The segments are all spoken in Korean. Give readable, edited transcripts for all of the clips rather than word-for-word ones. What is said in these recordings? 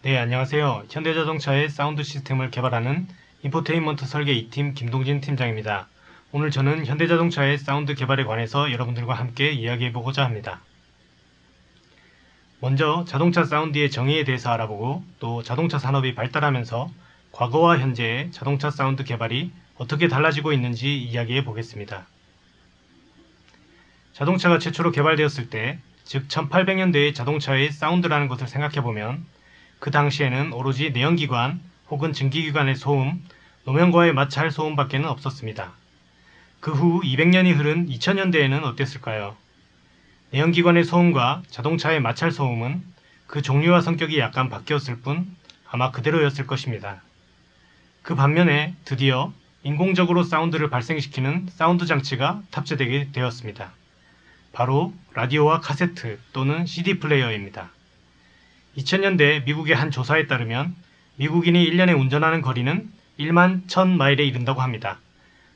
네, 안녕하세요. 현대자동차의 사운드 시스템을 개발하는 인포테인먼트 설계 2팀 김동진 팀장입니다. 오늘 저는 현대자동차의 사운드 개발에 관해서 여러분들과 함께 이야기해보고자 합니다. 먼저 자동차 사운드의 정의에 대해서 알아보고 또 자동차 산업이 발달하면서 과거와 현재의 자동차 사운드 개발이 어떻게 달라지고 있는지 이야기해 보겠습니다. 자동차가 최초로 개발되었을 때, 즉 1800년대의 자동차의 사운드라는 것을 생각해보면 그 당시에는 오로지 내연기관 혹은 증기기관의 소음, 노면과의 마찰 소음밖에는 없었습니다. 그 후 200년이 흐른 2000년대에는 어땠을까요? 내연기관의 소음과 자동차의 마찰 소음은 그 종류와 성격이 약간 바뀌었을 뿐 아마 그대로였을 것입니다. 그 반면에 드디어 인공적으로 사운드를 발생시키는 사운드 장치가 탑재되게 되었습니다. 바로 라디오와 카세트 또는 CD 플레이어입니다. 2000년대 미국의 한 조사에 따르면 미국인이 1년에 운전하는 거리는 1만 1000마일에 이른다고 합니다.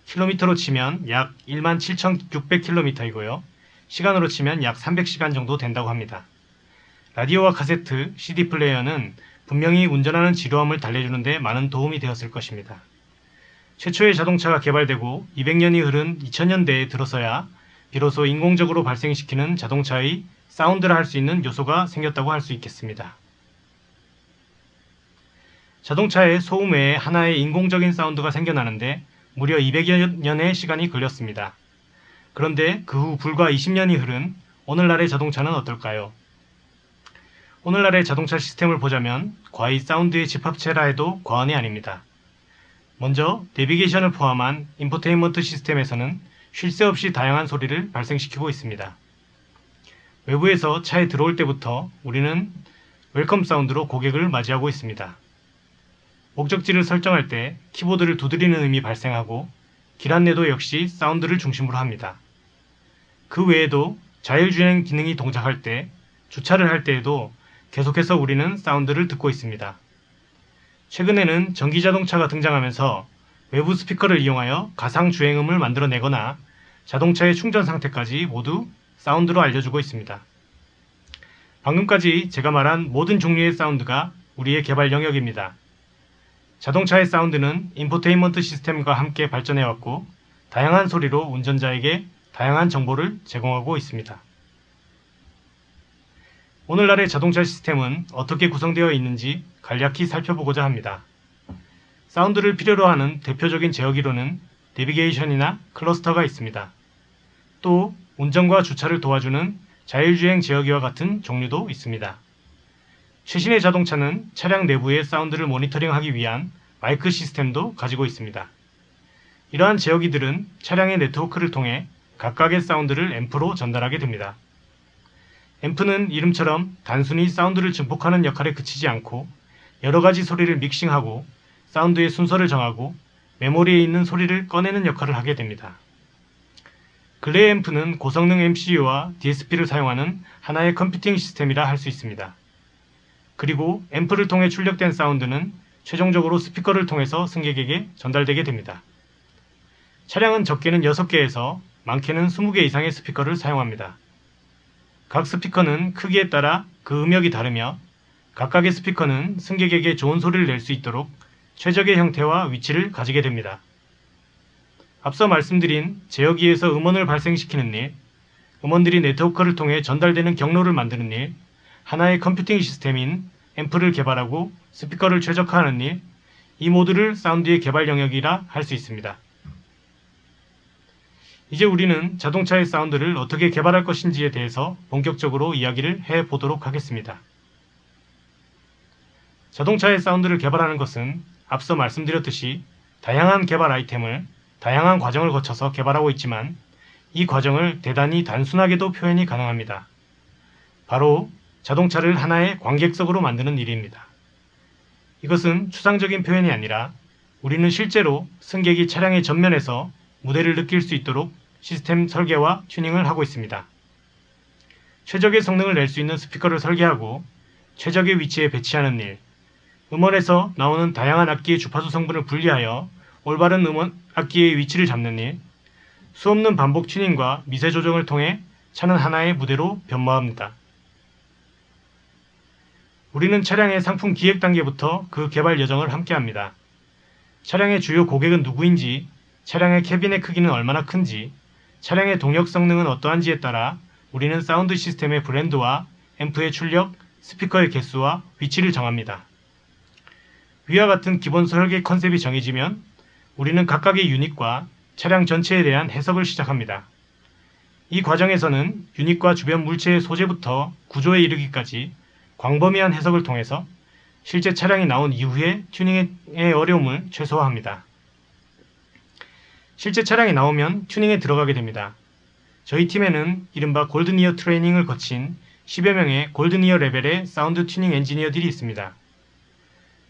킬로미터로 치면 약 1만 7600km이고요. 시간으로 치면 약 300시간 정도 된다고 합니다. 라디오와 카세트, CD 플레이어는 분명히 운전하는 지루함을 달래주는 데 많은 도움이 되었을 것입니다. 최초의 자동차가 개발되고 200년이 흐른 2000년대에 들어서야 비로소 인공적으로 발생시키는 자동차의 사운드를 할 수 있는 요소가 생겼다고 할 수 있겠습니다. 자동차의 소음 외에 하나의 인공적인 사운드가 생겨나는데 무려 200여 년의 시간이 걸렸습니다. 그런데 그 후 불과 20년이 흐른 오늘날의 자동차는 어떨까요? 오늘날의 자동차 시스템을 보자면 과히 사운드의 집합체라 해도 과언이 아닙니다. 먼저 내비게이션을 포함한 인포테인먼트 시스템에서는 쉴 새 없이 다양한 소리를 발생시키고 있습니다. 외부에서 차에 들어올 때부터 우리는 웰컴 사운드로 고객을 맞이하고 있습니다. 목적지를 설정할 때 키보드를 두드리는 음이 발생하고 길 안내도 역시 사운드를 중심으로 합니다. 그 외에도 자율주행 기능이 동작할 때, 주차를 할 때에도 계속해서 우리는 사운드를 듣고 있습니다. 최근에는 전기자동차가 등장하면서 외부 스피커를 이용하여 가상 주행음을 만들어내거나 자동차의 충전 상태까지 모두 사운드로 알려주고 있습니다. 방금까지 제가 말한 모든 종류의 사운드가 우리의 개발 영역입니다. 자동차의 사운드는 인포테인먼트 시스템과 함께 발전해왔고 다양한 소리로 운전자에게 다양한 정보를 제공하고 있습니다. 오늘날의 자동차 시스템은 어떻게 구성되어 있는지 간략히 살펴보고자 합니다. 사운드를 필요로 하는 대표적인 제어기로는 내비게이션이나 클러스터가 있습니다. 또 운전과 주차를 도와주는 자율주행 제어기와 같은 종류도 있습니다. 최신의 자동차는 차량 내부의 사운드를 모니터링하기 위한 마이크 시스템도 가지고 있습니다. 이러한 제어기들은 차량의 네트워크를 통해 각각의 사운드를 앰프로 전달하게 됩니다. 앰프는 이름처럼 단순히 사운드를 증폭하는 역할에 그치지 않고 여러 가지 소리를 믹싱하고 사운드의 순서를 정하고 메모리에 있는 소리를 꺼내는 역할을 하게 됩니다. 근래 앰프는 고성능 MCU와 DSP를 사용하는 하나의 컴퓨팅 시스템이라 할 수 있습니다. 그리고 앰프를 통해 출력된 사운드는 최종적으로 스피커를 통해서 승객에게 전달되게 됩니다. 차량은 적게는 6개에서 많게는 20개 이상의 스피커를 사용합니다. 각 스피커는 크기에 따라 그 음역이 다르며 각각의 스피커는 승객에게 좋은 소리를 낼 수 있도록 최적의 형태와 위치를 가지게 됩니다. 앞서 말씀드린 제어기에서 음원을 발생시키는 일, 음원들이 네트워크를 통해 전달되는 경로를 만드는 일, 하나의 컴퓨팅 시스템인 앰프를 개발하고 스피커를 최적화하는 일, 이 모두를 사운드의 개발 영역이라 할 수 있습니다. 이제 우리는 자동차의 사운드를 어떻게 개발할 것인지에 대해서 본격적으로 이야기를 해보도록 하겠습니다. 자동차의 사운드를 개발하는 것은 앞서 말씀드렸듯이 다양한 개발 아이템을 다양한 과정을 거쳐서 개발하고 있지만 이 과정을 대단히 단순하게도 표현이 가능합니다. 바로 자동차를 하나의 관객석으로 만드는 일입니다. 이것은 추상적인 표현이 아니라 우리는 실제로 승객이 차량의 전면에서 무대를 느낄 수 있도록 시스템 설계와 튜닝을 하고 있습니다. 최적의 성능을 낼 수 있는 스피커를 설계하고 최적의 위치에 배치하는 일, 음원에서 나오는 다양한 악기의 주파수 성분을 분리하여 올바른 음원 악기의 위치를 잡는 일, 수없는 반복 튜닝과 미세 조정을 통해 차는 하나의 무대로 변모합니다. 우리는 차량의 상품 기획 단계부터 그 개발 여정을 함께합니다. 차량의 주요 고객은 누구인지, 차량의 캐빈의 크기는 얼마나 큰지, 차량의 동력 성능은 어떠한지에 따라 우리는 사운드 시스템의 브랜드와 앰프의 출력, 스피커의 개수와 위치를 정합니다. 위와 같은 기본 설계 컨셉이 정해지면 우리는 각각의 유닛과 차량 전체에 대한 해석을 시작합니다. 이 과정에서는 유닛과 주변 물체의 소재부터 구조에 이르기까지 광범위한 해석을 통해서 실제 차량이 나온 이후에 튜닝의 어려움을 최소화합니다. 실제 차량이 나오면 튜닝에 들어가게 됩니다. 저희 팀에는 이른바 골든이어 트레이닝을 거친 10여 명의 골든이어 레벨의 사운드 튜닝 엔지니어들이 있습니다.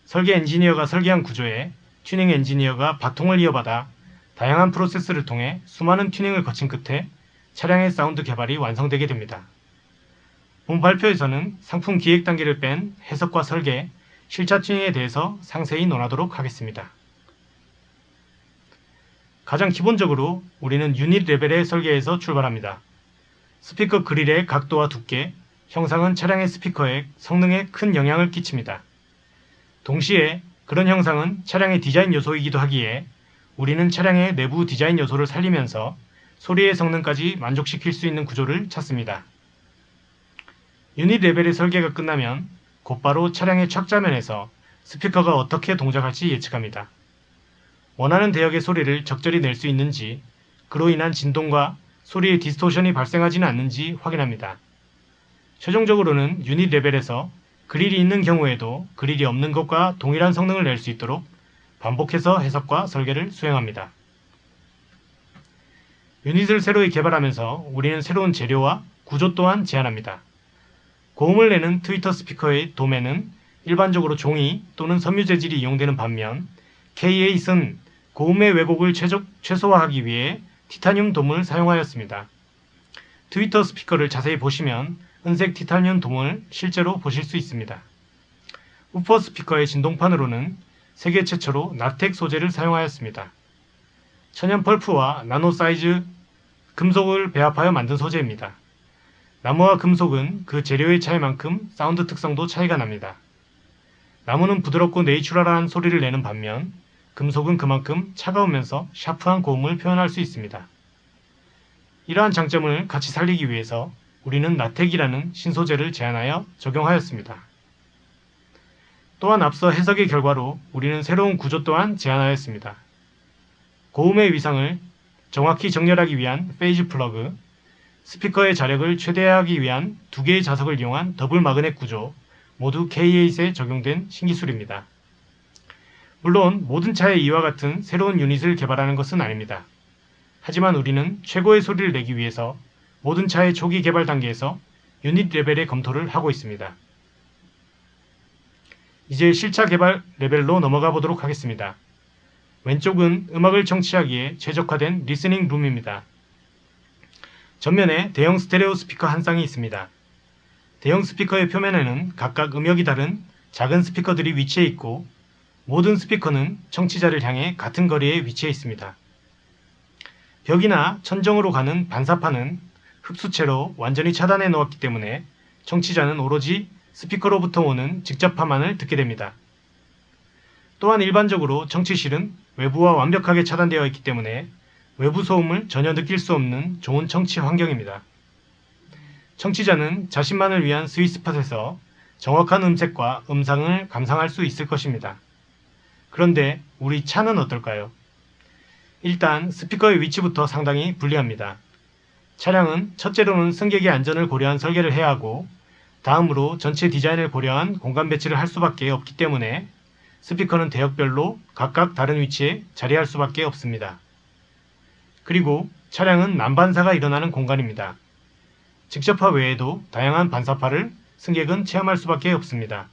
설계 엔지니어가 설계한 구조에 튜닝 엔지니어가 바통을 이어받아 다양한 프로세스를 통해 수많은 튜닝을 거친 끝에 차량의 사운드 개발이 완성되게 됩니다. 본 발표에서는 상품 기획 단계를 뺀 해석과 설계, 실차 튜닝에 대해서 상세히 논하도록 하겠습니다. 가장 기본적으로 우리는 유닛 레벨의 설계에서 출발합니다. 스피커 그릴의 각도와 두께, 형상은 차량의 스피커의 성능에 큰 영향을 끼칩니다. 동시에 그런 형상은 차량의 디자인 요소이기도 하기에 우리는 차량의 내부 디자인 요소를 살리면서 소리의 성능까지 만족시킬 수 있는 구조를 찾습니다. 유닛 레벨의 설계가 끝나면 곧바로 차량의 착자면에서 스피커가 어떻게 동작할지 예측합니다. 원하는 대역의 소리를 적절히 낼 수 있는지, 그로 인한 진동과 소리의 디스토션이 발생하지는 않는지 확인합니다. 최종적으로는 유닛 레벨에서 그릴이 있는 경우에도 그릴이 없는 것과 동일한 성능을 낼 수 있도록 반복해서 해석과 설계를 수행합니다. 유닛을 새로 개발하면서 우리는 새로운 재료와 구조 또한 제안합니다. 고음을 내는 트위터 스피커의 도매는 일반적으로 종이 또는 섬유 재질이 이용되는 반면 K8은 고음의 왜곡을 최소화하기 위해 티타늄 돔을 사용하였습니다. 트위터 스피커를 자세히 보시면 은색 티타늄 돔을 실제로 보실 수 있습니다. 우퍼 스피커의 진동판으로는 세계 최초로 라텍 소재를 사용하였습니다. 천연 펄프와 나노 사이즈 금속을 배합하여 만든 소재입니다. 나무와 금속은 그 재료의 차이만큼 사운드 특성도 차이가 납니다. 나무는 부드럽고 내추럴한 소리를 내는 반면 금속은 그만큼 차가우면서 샤프한 고음을 표현할 수 있습니다. 이러한 장점을 같이 살리기 위해서 우리는 라텍이라는 신소재를 제안하여 적용하였습니다. 또한 앞서 해석의 결과로 우리는 새로운 구조 또한 제안하였습니다. 고음의 위상을 정확히 정렬하기 위한 페이즈 플러그, 스피커의 자력을 최대화하기 위한 두 개의 자석을 이용한 더블 마그넷 구조, 모두 K8에 적용된 신기술입니다. 물론 모든 차에 이와 같은 새로운 유닛을 개발하는 것은 아닙니다. 하지만 우리는 최고의 소리를 내기 위해서 모든 차의 초기 개발 단계에서 유닛 레벨의 검토를 하고 있습니다. 이제 실차 개발 레벨로 넘어가 보도록 하겠습니다. 왼쪽은 음악을 청취하기에 최적화된 리스닝 룸입니다. 전면에 대형 스테레오 스피커 한 쌍이 있습니다. 대형 스피커의 표면에는 각각 음역이 다른 작은 스피커들이 위치해 있고 모든 스피커는 청취자를 향해 같은 거리에 위치해 있습니다. 벽이나 천정으로 가는 반사판은 흡수체로 완전히 차단해 놓았기 때문에 청취자는 오로지 스피커로부터 오는 직접파만을 듣게 됩니다. 또한 일반적으로 청취실은 외부와 완벽하게 차단되어 있기 때문에 외부 소음을 전혀 느낄 수 없는 좋은 청취 환경입니다. 청취자는 자신만을 위한 스위스팟에서 정확한 음색과 음상을 감상할 수 있을 것입니다. 그런데 우리 차는 어떨까요? 일단 스피커의 위치부터 상당히 불리합니다. 차량은 첫째로는 승객의 안전을 고려한 설계를 해야 하고 다음으로 전체 디자인을 고려한 공간 배치를 할 수밖에 없기 때문에 스피커는 대역별로 각각 다른 위치에 자리할 수밖에 없습니다. 그리고 차량은 난반사가 일어나는 공간입니다. 직접파 외에도 다양한 반사파를 승객은 체험할 수밖에 없습니다.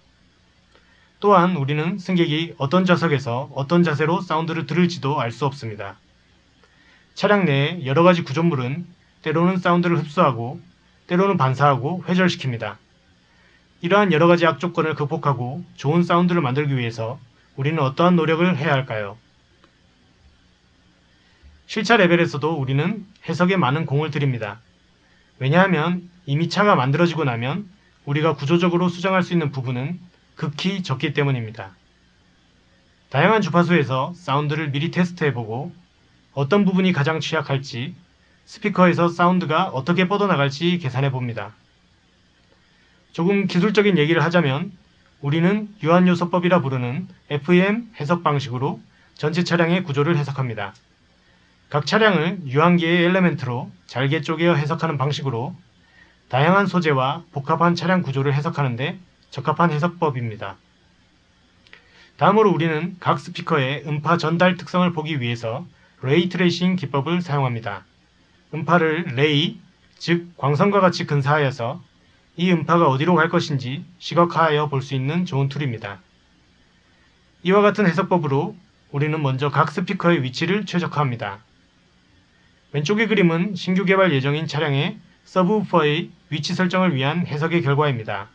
또한 우리는 승객이 어떤 좌석에서 어떤 자세로 사운드를 들을지도 알 수 없습니다. 차량 내의 여러가지 구조물은 때로는 사운드를 흡수하고 때로는 반사하고 회절시킵니다. 이러한 여러가지 악조건을 극복하고 좋은 사운드를 만들기 위해서 우리는 어떠한 노력을 해야 할까요? 실차 레벨에서도 우리는 해석에 많은 공을 들입니다. 왜냐하면 이미 차가 만들어지고 나면 우리가 구조적으로 수정할 수 있는 부분은 극히 적기 때문입니다. 다양한 주파수에서 사운드를 미리 테스트해보고 어떤 부분이 가장 취약할지, 스피커에서 사운드가 어떻게 뻗어나갈지 계산해봅니다. 조금 기술적인 얘기를 하자면 우리는 유한요소법이라 부르는 FEM 해석 방식으로 전체 차량의 구조를 해석합니다. 각 차량을 유한계의 엘레멘트로 잘게 쪼개어 해석하는 방식으로 다양한 소재와 복합한 차량 구조를 해석하는데 적합한 해석법입니다. 다음으로 우리는 각 스피커의 음파 전달 특성을 보기 위해서 레이 트레이싱 기법을 사용합니다. 음파를 레이, 즉 광선과 같이 근사하여서 이 음파가 어디로 갈 것인지 시각화하여 볼 수 있는 좋은 툴입니다. 이와 같은 해석법으로 우리는 먼저 각 스피커의 위치를 최적화합니다. 왼쪽의 그림은 신규 개발 예정인 차량의 서브우퍼의 위치 설정을 위한 해석의 결과입니다.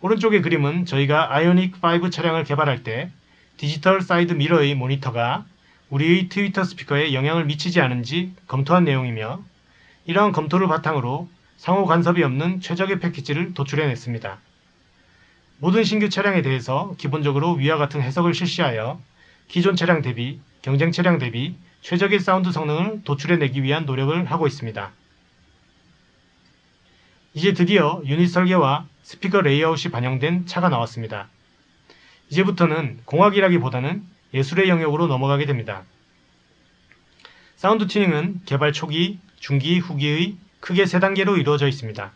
오른쪽의 그림은 저희가 아이오닉 5 차량을 개발할 때 디지털 사이드 미러의 모니터가 우리의 트위터 스피커에 영향을 미치지 않은지 검토한 내용이며 이러한 검토를 바탕으로 상호 간섭이 없는 최적의 패키지를 도출해냈습니다. 모든 신규 차량에 대해서 기본적으로 위와 같은 해석을 실시하여 기존 차량 대비, 경쟁 차량 대비 최적의 사운드 성능을 도출해내기 위한 노력을 하고 있습니다. 이제 드디어 유닛 설계와 스피커 레이아웃이 반영된 차가 나왔습니다. 이제부터는 공학이라기보다는 예술의 영역으로 넘어가게 됩니다. 사운드 튜닝은 개발 초기, 중기, 후기의 크게 3단계로 이루어져 있습니다.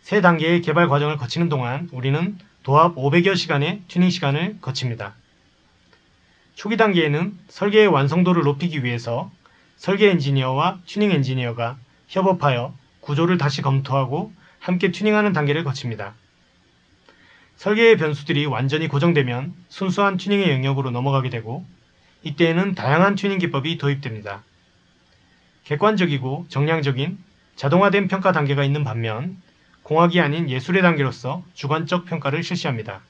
3단계의 개발 과정을 거치는 동안 우리는 도합 500여 시간의 튜닝 시간을 거칩니다. 초기 단계에는 설계의 완성도를 높이기 위해서 설계 엔지니어와 튜닝 엔지니어가 협업하여 구조를 다시 검토하고 함께 튜닝하는 단계를 거칩니다. 설계의 변수들이 완전히 고정되면 순수한 튜닝의 영역으로 넘어가게 되고 이때에는 다양한 튜닝 기법이 도입됩니다. 객관적이고 정량적인 자동화된 평가 단계가 있는 반면 공학이 아닌 예술의 단계로서 주관적 평가를 실시합니다.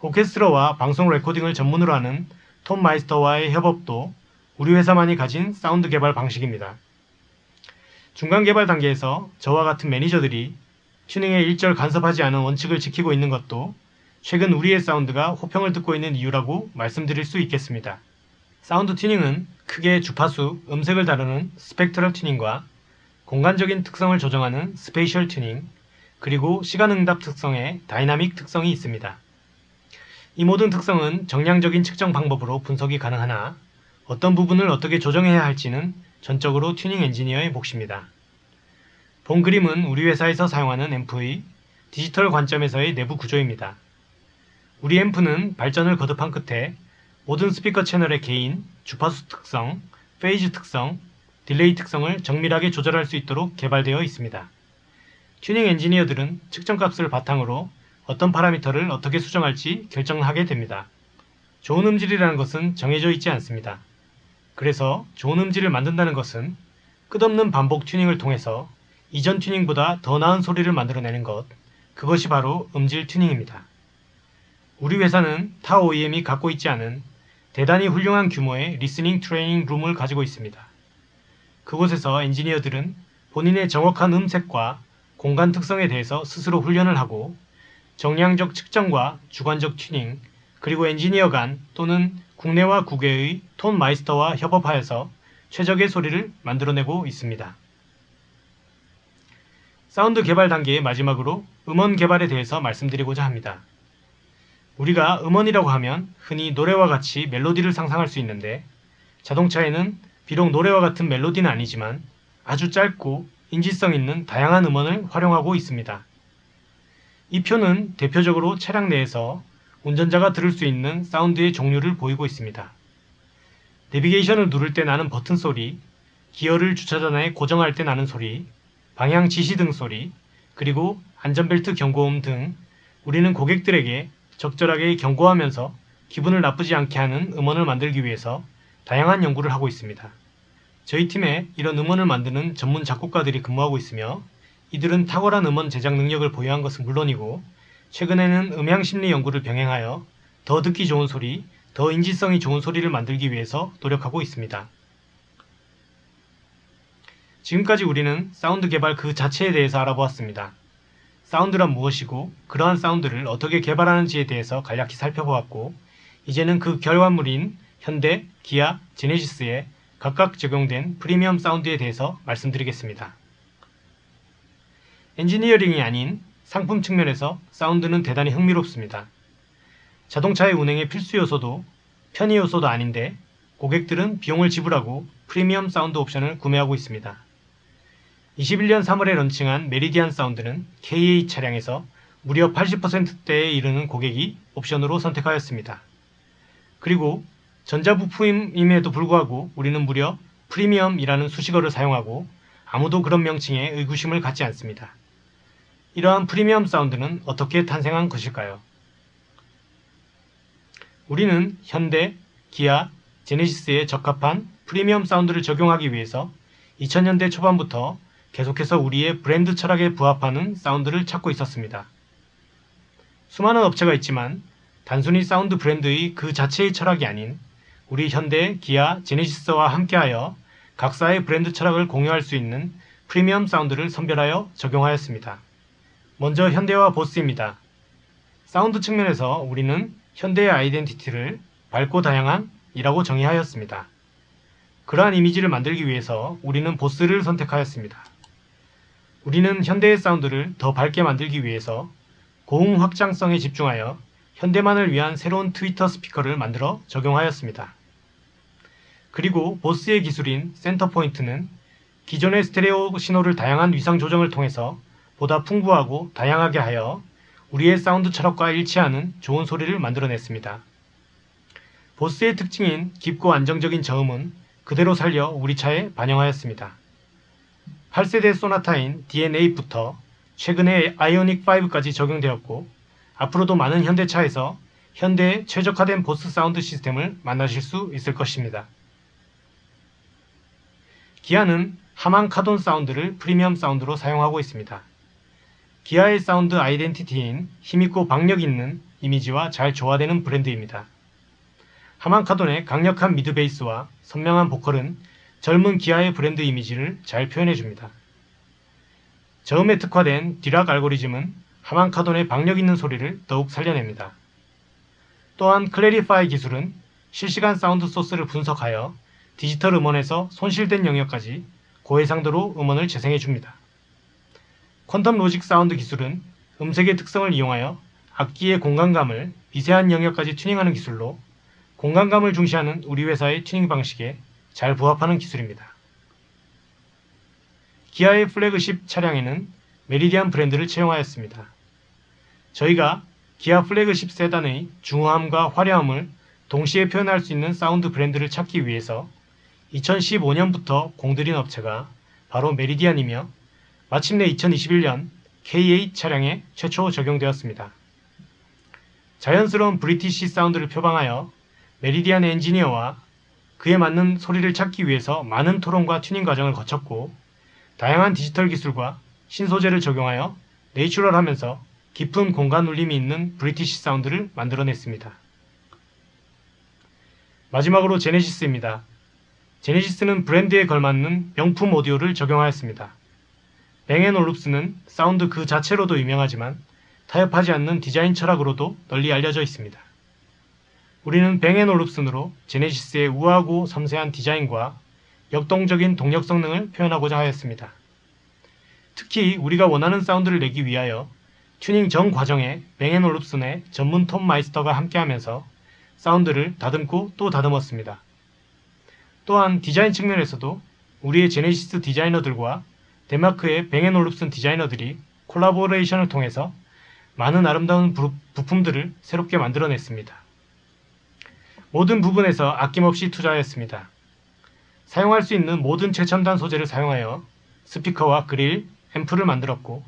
오케스트라와 방송 레코딩을 전문으로 하는 톰 마이스터와의 협업도 우리 회사만이 가진 사운드 개발 방식입니다. 중간 개발 단계에서 저와 같은 매니저들이 튜닝에 일절 간섭하지 않은 원칙을 지키고 있는 것도 최근 우리의 사운드가 호평을 듣고 있는 이유라고 말씀드릴 수 있겠습니다. 사운드 튜닝은 크게 주파수, 음색을 다루는 스펙트럴 튜닝과 공간적인 특성을 조정하는 스페이셜 튜닝, 그리고 시간응답 특성의 다이나믹 특성이 있습니다. 이 모든 특성은 정량적인 측정 방법으로 분석이 가능하나 어떤 부분을 어떻게 조정해야 할지는 전적으로 튜닝 엔지니어의 몫입니다. 본 그림은 우리 회사에서 사용하는 앰프의 디지털 관점에서의 내부 구조입니다. 우리 앰프는 발전을 거듭한 끝에 모든 스피커 채널의 게인, 주파수 특성, 페이즈 특성, 딜레이 특성을 정밀하게 조절할 수 있도록 개발되어 있습니다. 튜닝 엔지니어들은 측정값을 바탕으로 어떤 파라미터를 어떻게 수정할지 결정하게 됩니다. 좋은 음질이라는 것은 정해져 있지 않습니다. 그래서 좋은 음질을 만든다는 것은 끝없는 반복 튜닝을 통해서 이전 튜닝보다 더 나은 소리를 만들어내는 것, 그것이 바로 음질 튜닝입니다. 우리 회사는 타 OEM이 갖고 있지 않은 대단히 훌륭한 규모의 리스닝 트레이닝 룸을 가지고 있습니다. 그곳에서 엔지니어들은 본인의 정확한 음색과 공간 특성에 대해서 스스로 훈련을 하고 정량적 측정과 주관적 튜닝, 그리고 엔지니어 간 또는 국내와 국외의 톤 마이스터와 협업하여서 최적의 소리를 만들어내고 있습니다. 사운드 개발 단계의 마지막으로 음원 개발에 대해서 말씀드리고자 합니다. 우리가 음원이라고 하면 흔히 노래와 같이 멜로디를 상상할 수 있는데 자동차에는 비록 노래와 같은 멜로디는 아니지만 아주 짧고 인지성 있는 다양한 음원을 활용하고 있습니다. 이 표는 대표적으로 차량 내에서 운전자가 들을 수 있는 사운드의 종류를 보이고 있습니다. 내비게이션을 누를 때 나는 버튼 소리, 기어를 주차전에 고정할 때 나는 소리, 방향 지시등 소리, 그리고 안전벨트 경고음 등 우리는 고객들에게 적절하게 경고하면서 기분을 나쁘지 않게 하는 음원을 만들기 위해서 다양한 연구를 하고 있습니다. 저희 팀에 이런 음원을 만드는 전문 작곡가들이 근무하고 있으며 이들은 탁월한 음원 제작 능력을 보유한 것은 물론이고 최근에는 음향심리 연구를 병행하여 더 듣기 좋은 소리, 더 인지성이 좋은 소리를 만들기 위해서 노력하고 있습니다. 지금까지 우리는 사운드 개발 그 자체에 대해서 알아보았습니다. 사운드란 무엇이고 그러한 사운드를 어떻게 개발하는지에 대해서 간략히 살펴보았고, 이제는 그 결과물인 현대, 기아, 제네시스에 각각 적용된 프리미엄 사운드에 대해서 말씀드리겠습니다. 엔지니어링이 아닌 상품 측면에서 사운드는 대단히 흥미롭습니다. 자동차의 운행의 필수 요소도 편의 요소도 아닌데 고객들은 비용을 지불하고 프리미엄 사운드 옵션을 구매하고 있습니다. 21년 3월에 런칭한 메리디안 사운드는 KA 차량에서 무려 80%대에 이르는 고객이 옵션으로 선택하였습니다. 그리고 전자부품임에도 불구하고 우리는 무려 프리미엄이라는 수식어를 사용하고 아무도 그런 명칭에 의구심을 갖지 않습니다. 이러한 프리미엄 사운드는 어떻게 탄생한 것일까요? 우리는 현대, 기아, 제네시스에 적합한 프리미엄 사운드를 적용하기 위해서 2000년대 초반부터 계속해서 우리의 브랜드 철학에 부합하는 사운드를 찾고 있었습니다. 수많은 업체가 있지만 단순히 사운드 브랜드의 그 자체의 철학이 아닌 우리 현대, 기아, 제네시스와 함께하여 각사의 브랜드 철학을 공유할 수 있는 프리미엄 사운드를 선별하여 적용하였습니다. 먼저 현대와 보스입니다. 사운드 측면에서 우리는 현대의 아이덴티티를 밝고 다양한이라고 정의하였습니다. 그러한 이미지를 만들기 위해서 우리는 보스를 선택하였습니다. 우리는 현대의 사운드를 더 밝게 만들기 위해서 고음 확장성에 집중하여 현대만을 위한 새로운 트위터 스피커를 만들어 적용하였습니다. 그리고 보스의 기술인 센터 포인트는 기존의 스테레오 신호를 다양한 위상 조정을 통해서 보다 풍부하고 다양하게 하여 우리의 사운드 철학과 일치하는 좋은 소리를 만들어냈습니다. 보스의 특징인 깊고 안정적인 저음은 그대로 살려 우리 차에 반영하였습니다. 8세대 소나타인 DNA8부터 최근에 아이오닉 5까지 적용되었고 앞으로도 많은 현대차에서 현대의 최적화된 보스 사운드 시스템을 만나실 수 있을 것입니다. 기아는 하만 카돈 사운드를 프리미엄 사운드로 사용하고 있습니다. 기아의 사운드 아이덴티티인 힘있고 박력 있는 이미지와 잘 조화되는 브랜드입니다. 하만 카돈의 강력한 미드 베이스와 선명한 보컬은 젊은 기아의 브랜드 이미지를 잘 표현해줍니다. 저음에 특화된 디락 알고리즘은 하만 카돈의 박력 있는 소리를 더욱 살려냅니다. 또한 클래리파이 기술은 실시간 사운드 소스를 분석하여 디지털 음원에서 손실된 영역까지 고해상도로 음원을 재생해줍니다. 퀀텀 로직 사운드 기술은 음색의 특성을 이용하여 악기의 공간감을 미세한 영역까지 튜닝하는 기술로 공간감을 중시하는 우리 회사의 튜닝 방식에 잘 부합하는 기술입니다. 기아의 플래그십 차량에는 메리디안 브랜드를 채용하였습니다. 저희가 기아 플래그십 세단의 중후함과 화려함을 동시에 표현할 수 있는 사운드 브랜드를 찾기 위해서 2015년부터 공들인 업체가 바로 메리디안이며 마침내 2021년 K8 차량에 최초 적용되었습니다. 자연스러운 브리티시 사운드를 표방하여 메리디안 엔지니어와 그에 맞는 소리를 찾기 위해서 많은 토론과 튜닝 과정을 거쳤고 다양한 디지털 기술과 신소재를 적용하여 내추럴하면서 깊은 공간 울림이 있는 브리티시 사운드를 만들어냈습니다. 마지막으로 제네시스입니다. 제네시스는 브랜드에 걸맞는 명품 오디오를 적용하였습니다. 뱅앤올룹스는 사운드 그 자체로도 유명하지만 타협하지 않는 디자인 철학으로도 널리 알려져 있습니다. 우리는 뱅앤올룹슨으로 제네시스의 우아하고 섬세한 디자인과 역동적인 동력 성능을 표현하고자 하였습니다. 특히 우리가 원하는 사운드를 내기 위하여 튜닝 전 과정에 뱅앤올룹슨의 전문 톤 마이스터가 함께하면서 사운드를 다듬고 또 다듬었습니다. 또한 디자인 측면에서도 우리의 제네시스 디자이너들과 덴마크의 뱅앤올룹슨 디자이너들이 콜라보레이션을 통해서 많은 아름다운 부품들을 새롭게 만들어냈습니다. 모든 부분에서 아낌없이 투자하였습니다. 사용할 수 있는 모든 최첨단 소재를 사용하여 스피커와 그릴, 앰프를 만들었고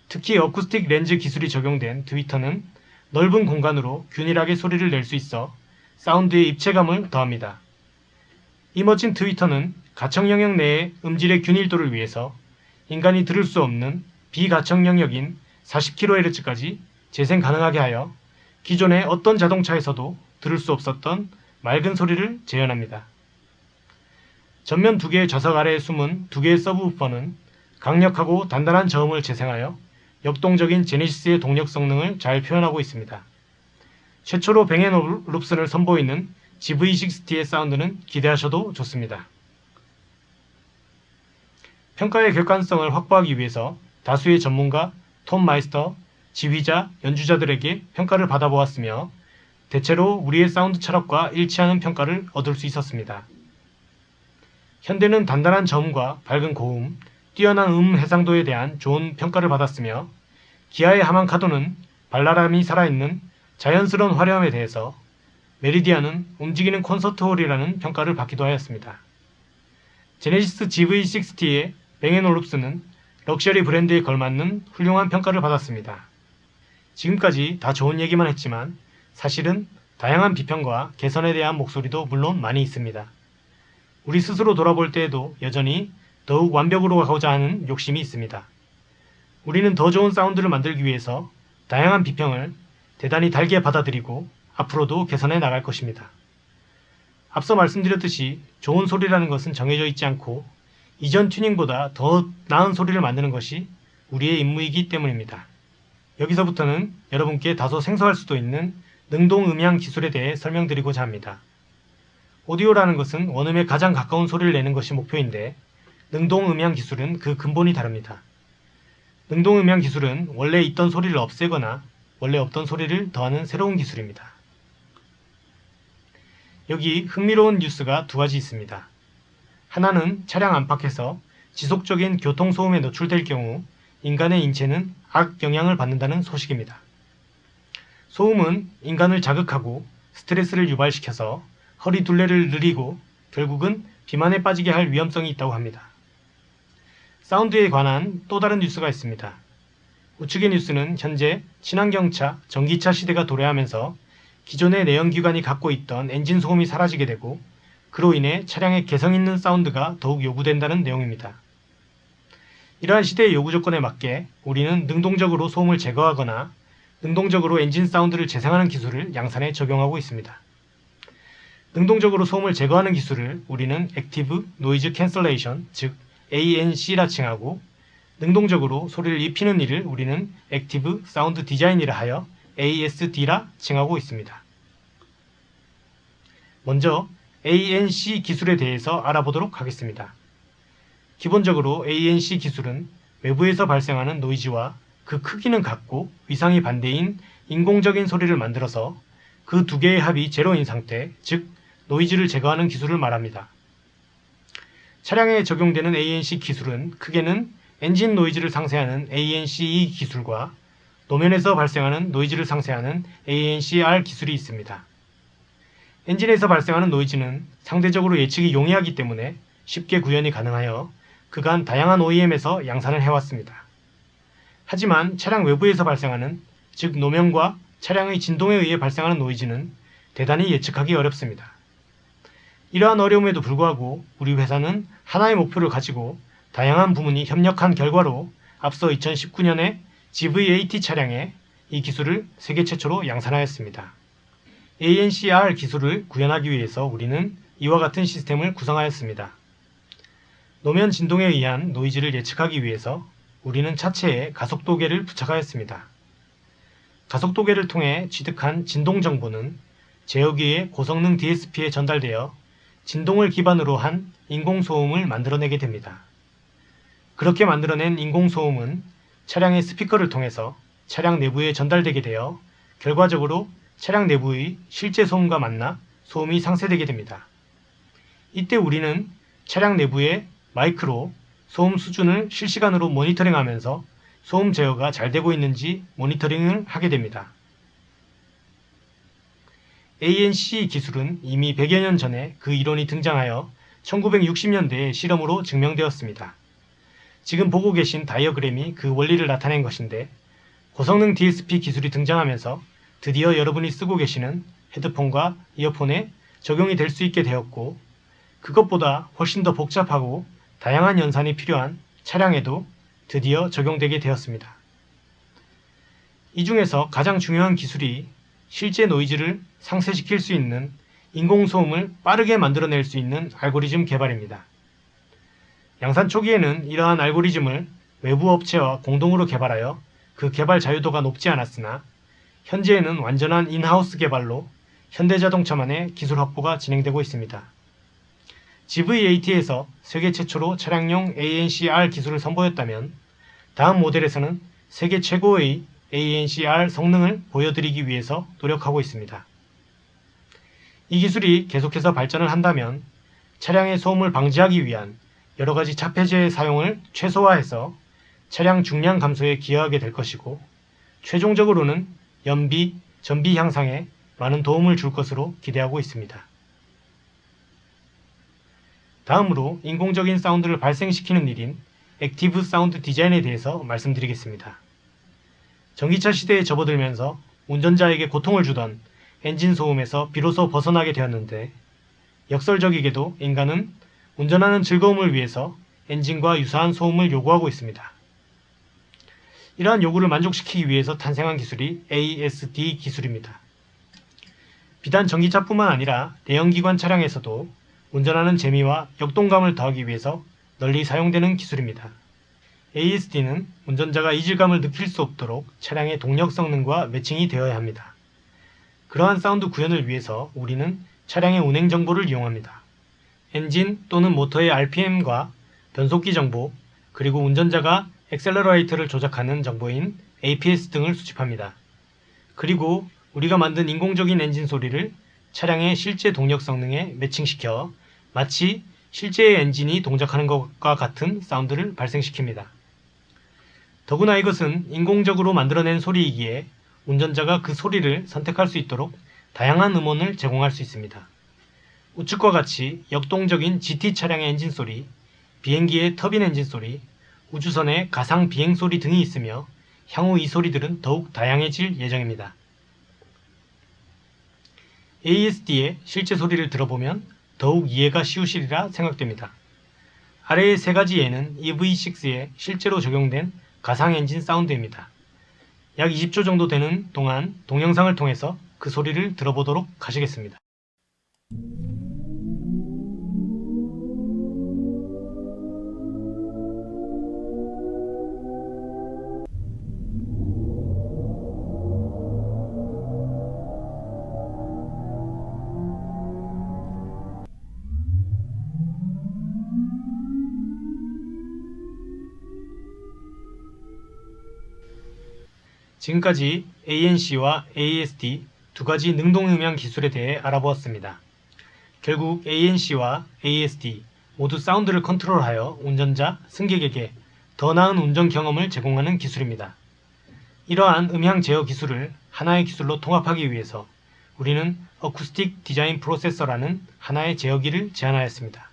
특히 어쿠스틱 렌즈 기술이 적용된 트위터는 넓은 공간으로 균일하게 소리를 낼 수 있어 사운드의 입체감을 더합니다. 이 멋진 트위터는 가청 영역 내의 음질의 균일도를 위해서 인간이 들을 수 없는 비가청 영역인 40kHz까지 재생 가능하게 하여 기존의 어떤 자동차에서도 들을 수 없었던 맑은 소리를 재현합니다. 전면 2개의 좌석 아래에 숨은 2개의 서브우퍼는 강력하고 단단한 저음을 재생하여 역동적인 제네시스의 동력 성능을 잘 표현하고 있습니다. 최초로 뱅 앤 올ufsen을 선보이는 GV60의 사운드는 기대하셔도 좋습니다. 평가의 객관성을 확보하기 위해서 다수의 전문가, 톰 마이스터, 지휘자, 연주자들에게 평가를 받아보았으며 대체로 우리의 사운드 철학과 일치하는 평가를 얻을 수 있었습니다. 현대는 단단한 저음과 밝은 고음, 뛰어난 해상도에 대한 좋은 평가를 받았으며 기아의 하만카도는 발랄함이 살아있는 자연스러운 화려함에 대해서 메리디안은 움직이는 콘서트홀이라는 평가를 받기도 하였습니다. 제네시스 GV60의 뱅 앤 올ufsen은 럭셔리 브랜드에 걸맞는 훌륭한 평가를 받았습니다. 지금까지 다 좋은 얘기만 했지만 사실은 다양한 비평과 개선에 대한 목소리도 물론 많이 있습니다. 우리 스스로 돌아볼 때에도 여전히 더욱 완벽으로 가고자 하는 욕심이 있습니다. 우리는 더 좋은 사운드를 만들기 위해서 다양한 비평을 대단히 달게 받아들이고 앞으로도 개선해 나갈 것입니다. 앞서 말씀드렸듯이 좋은 소리라는 것은 정해져 있지 않고 이전 튜닝보다 더 나은 소리를 만드는 것이 우리의 임무이기 때문입니다. 여기서부터는 여러분께 다소 생소할 수도 있는 능동 음향 기술에 대해 설명드리고자 합니다. 오디오라는 것은 원음에 가장 가까운 소리를 내는 것이 목표인데 능동 음향 기술은 그 근본이 다릅니다. 능동 음향 기술은 원래 있던 소리를 없애거나 원래 없던 소리를 더하는 새로운 기술입니다. 여기 흥미로운 뉴스가 두 가지 있습니다. 하나는 차량 안팎에서 지속적인 교통소음에 노출될 경우 인간의 인체는 악영향을 받는다는 소식입니다. 소음은 인간을 자극하고 스트레스를 유발시켜서 허리 둘레를 느리고 결국은 비만에 빠지게 할 위험성이 있다고 합니다. 사운드에 관한 또 다른 뉴스가 있습니다. 우측의 뉴스는 현재 친환경차, 전기차 시대가 도래하면서 기존의 내연기관이 갖고 있던 엔진 소음이 사라지게 되고 그로 인해 차량의 개성 있는 사운드가 더욱 요구된다는 내용입니다. 이러한 시대의 요구 조건에 맞게 우리는 능동적으로 소음을 제거하거나 능동적으로 엔진 사운드를 재생하는 기술을 양산에 적용하고 있습니다. 능동적으로 소음을 제거하는 기술을 우리는 Active Noise Cancellation, 즉 ANC라 칭하고 능동적으로 소리를 입히는 일을 우리는 Active Sound Design이라 하여 ASD라 칭하고 있습니다. 먼저 ANC 기술에 대해서 알아보도록 하겠습니다. 기본적으로 ANC 기술은 외부에서 발생하는 노이즈와 그 크기는 같고 위상이 반대인 인공적인 소리를 만들어서 그 두 개의 합이 제로인 상태, 즉 노이즈를 제거하는 기술을 말합니다. 차량에 적용되는 ANC 기술은 크게는 엔진 노이즈를 상쇄하는 ANCE 기술과 노면에서 발생하는 노이즈를 상쇄하는 ANCR 기술이 있습니다. 엔진에서 발생하는 노이즈는 상대적으로 예측이 용이하기 때문에 쉽게 구현이 가능하여 그간 다양한 OEM에서 양산을 해왔습니다. 하지만 차량 외부에서 발생하는, 즉 노면과 차량의 진동에 의해 발생하는 노이즈는 대단히 예측하기 어렵습니다. 이러한 어려움에도 불구하고 우리 회사는 하나의 목표를 가지고 다양한 부문이 협력한 결과로 앞서 2019년에 GV80 차량에 이 기술을 세계 최초로 양산하였습니다. ANCR 기술을 구현하기 위해서 우리는 이와 같은 시스템을 구성하였습니다. 노면 진동에 의한 노이즈를 예측하기 위해서 우리는 차체에 가속도계를 부착하였습니다. 가속도계를 통해 취득한 진동 정보는 제어기의 고성능 DSP에 전달되어 진동을 기반으로 한 인공소음을 만들어내게 됩니다. 그렇게 만들어낸 인공소음은 차량의 스피커를 통해서 차량 내부에 전달되게 되어 결과적으로 차량 내부의 실제 소음과 만나 소음이 상쇄되게 됩니다. 이때 우리는 차량 내부의 마이크로 소음 수준을 실시간으로 모니터링하면서 소음 제어가 잘 되고 있는지 모니터링을 하게 됩니다. ANC 기술은 이미 100여 년 전에 그 이론이 등장하여 1960년대에 실험으로 증명되었습니다. 지금 보고 계신 다이어그램이 그 원리를 나타낸 것인데 고성능 DSP 기술이 등장하면서 드디어 여러분이 쓰고 계시는 헤드폰과 이어폰에 적용이 될 수 있게 되었고 그것보다 훨씬 더 복잡하고 다양한 연산이 필요한 차량에도 드디어 적용되게 되었습니다. 이 중에서 가장 중요한 기술이 실제 노이즈를 상쇄시킬 수 있는 인공소음을 빠르게 만들어낼 수 있는 알고리즘 개발입니다. 양산 초기에는 이러한 알고리즘을 외부 업체와 공동으로 개발하여 그 개발 자유도가 높지 않았으나 현재에는 완전한 인하우스 개발로 현대자동차만의 기술 확보가 진행되고 있습니다. GV80에서 세계 최초로 차량용 ANCR 기술을 선보였다면 다음 모델에서는 세계 최고의 ANCR 성능을 보여드리기 위해서 노력하고 있습니다. 이 기술이 계속해서 발전을 한다면 차량의 소음을 방지하기 위한 여러가지 차폐제의 사용을 최소화해서 차량 중량 감소에 기여하게 될 것이고 최종적으로는 연비, 전비 향상에 많은 도움을 줄 것으로 기대하고 있습니다. 다음으로 인공적인 사운드를 발생시키는 일인 액티브 사운드 디자인에 대해서 말씀드리겠습니다. 전기차 시대에 접어들면서 운전자에게 고통을 주던 엔진 소음에서 비로소 벗어나게 되었는데 역설적이게도 인간은 운전하는 즐거움을 위해서 엔진과 유사한 소음을 요구하고 있습니다. 이러한 요구를 만족시키기 위해서 탄생한 기술이 ASD 기술입니다. 비단 전기차뿐만 아니라 내연기관 차량에서도 운전하는 재미와 역동감을 더하기 위해서 널리 사용되는 기술입니다. ASD는 운전자가 이질감을 느낄 수 없도록 차량의 동력 성능과 매칭이 되어야 합니다. 그러한 사운드 구현을 위해서 우리는 차량의 운행 정보를 이용합니다. 엔진 또는 모터의 RPM과 변속기 정보, 그리고 운전자가 액셀러레이터를 조작하는 정보인 APS 등을 수집합니다. 그리고 우리가 만든 인공적인 엔진 소리를 차량의 실제 동력 성능에 매칭시켜 마치 실제의 엔진이 동작하는 것과 같은 사운드를 발생시킵니다. 더구나 이것은 인공적으로 만들어낸 소리이기에 운전자가 그 소리를 선택할 수 있도록 다양한 음원을 제공할 수 있습니다. 우측과 같이 역동적인 GT 차량의 엔진 소리, 비행기의 터빈 엔진 소리, 우주선의 가상 비행 소리 등이 있으며 향후 이 소리들은 더욱 다양해질 예정입니다. ASD의 실제 소리를 들어보면 더욱 이해가 쉬우시리라 생각됩니다. 아래의 세 가지 예는 EV6에 실제로 적용된 가상 엔진 사운드입니다. 약 20초 정도 되는 동안 동영상을 통해서 그 소리를 들어보도록 하시겠습니다. 지금까지 ANC와 ASD 두 가지 능동음향 기술에 대해 알아보았습니다. 결국 ANC와 ASD 모두 사운드를 컨트롤하여 운전자, 승객에게 더 나은 운전 경험을 제공하는 기술입니다. 이러한 음향 제어 기술을 하나의 기술로 통합하기 위해서 우리는 어쿠스틱 디자인 프로세서라는 하나의 제어기를 제안하였습니다.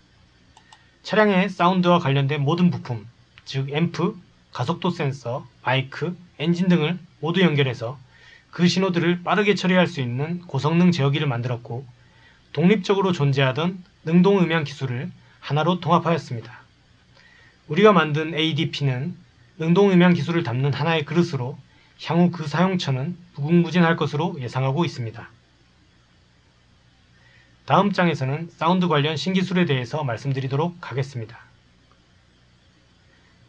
차량의 사운드와 관련된 모든 부품, 즉 앰프, 가속도 센서, 마이크, 엔진 등을 모두 연결해서 그 신호들을 빠르게 처리할 수 있는 고성능 제어기를 만들었고 독립적으로 존재하던 능동음향 기술을 하나로 통합하였습니다. 우리가 만든 ADP는 능동음향 기술을 담는 하나의 그릇으로 향후 그 사용처는 무궁무진할 것으로 예상하고 있습니다. 다음 장에서는 사운드 관련 신기술에 대해서 말씀드리도록 하겠습니다.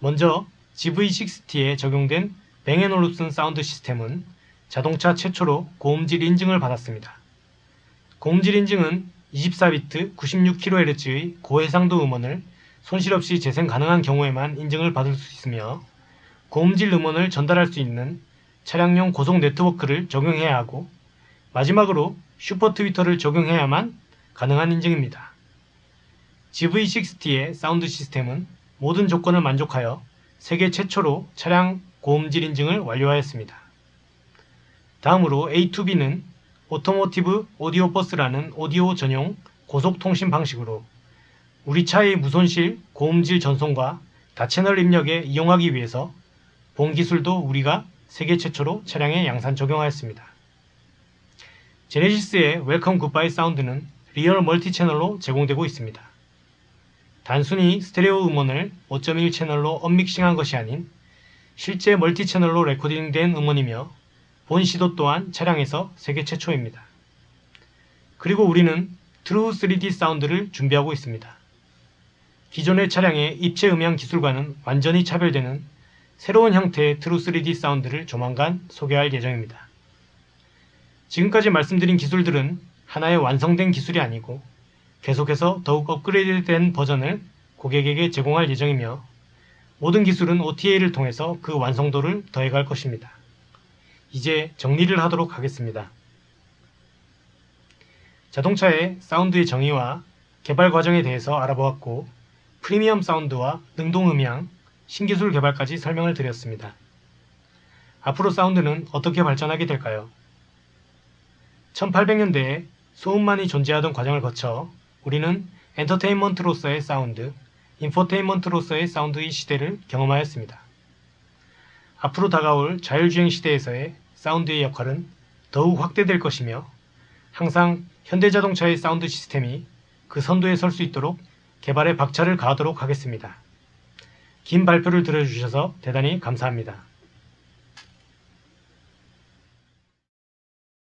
먼저 GV60에 적용된 뱅 앤 올룹슨 사운드 시스템은 자동차 최초로 고음질 인증을 받았습니다. 고음질 인증은 24비트 96kHz의 고해상도 음원을 손실 없이 재생 가능한 경우에만 인증을 받을 수 있으며 고음질 음원을 전달할 수 있는 차량용 고속 네트워크를 적용해야 하고 마지막으로 슈퍼 트위터를 적용해야만 가능한 인증입니다. GV60의 사운드 시스템은 모든 조건을 만족하여 세계 최초로 차량 고음질 인증을 완료하였습니다. 다음으로 A2B는 오토모티브 오디오 버스라는 오디오 전용 고속통신 방식으로 우리 차의 무손실 고음질 전송과 다채널 입력에 이용하기 위해서 본 기술도 우리가 세계 최초로 차량에 양산 적용하였습니다. 제네시스의 웰컴 굿바이 사운드는 리얼 멀티 채널로 제공되고 있습니다. 단순히 스테레오 음원을 5.1 채널로 언믹싱한 것이 아닌 실제 멀티 채널로 레코딩된 음원이며 본 시도 또한 차량에서 세계 최초입니다. 그리고 우리는 트루 3D 사운드를 준비하고 있습니다. 기존의 차량의 입체 음향 기술과는 완전히 차별되는 새로운 형태의 트루 3D 사운드를 조만간 소개할 예정입니다. 지금까지 말씀드린 기술들은 하나의 완성된 기술이 아니고 계속해서 더욱 업그레이드된 버전을 고객에게 제공할 예정이며 모든 기술은 OTA를 통해서 그 완성도를 더해갈 것입니다. 이제 정리를 하도록 하겠습니다. 자동차의 사운드의 정의와 개발 과정에 대해서 알아보았고 프리미엄 사운드와 능동음향, 신기술 개발까지 설명을 드렸습니다. 앞으로 사운드는 어떻게 발전하게 될까요? 1800년대에 소음만이 존재하던 과정을 거쳐 우리는 엔터테인먼트로서의 사운드, 인포테인먼트로서의 사운드의 시대를 경험하였습니다. 앞으로 다가올 자율주행 시대에서의 사운드의 역할은 더욱 확대될 것이며 항상 현대자동차의 사운드 시스템이 그 선두에 설 수 있도록 개발에 박차를 가하도록 하겠습니다. 긴 발표를 들어주셔서 대단히 감사합니다.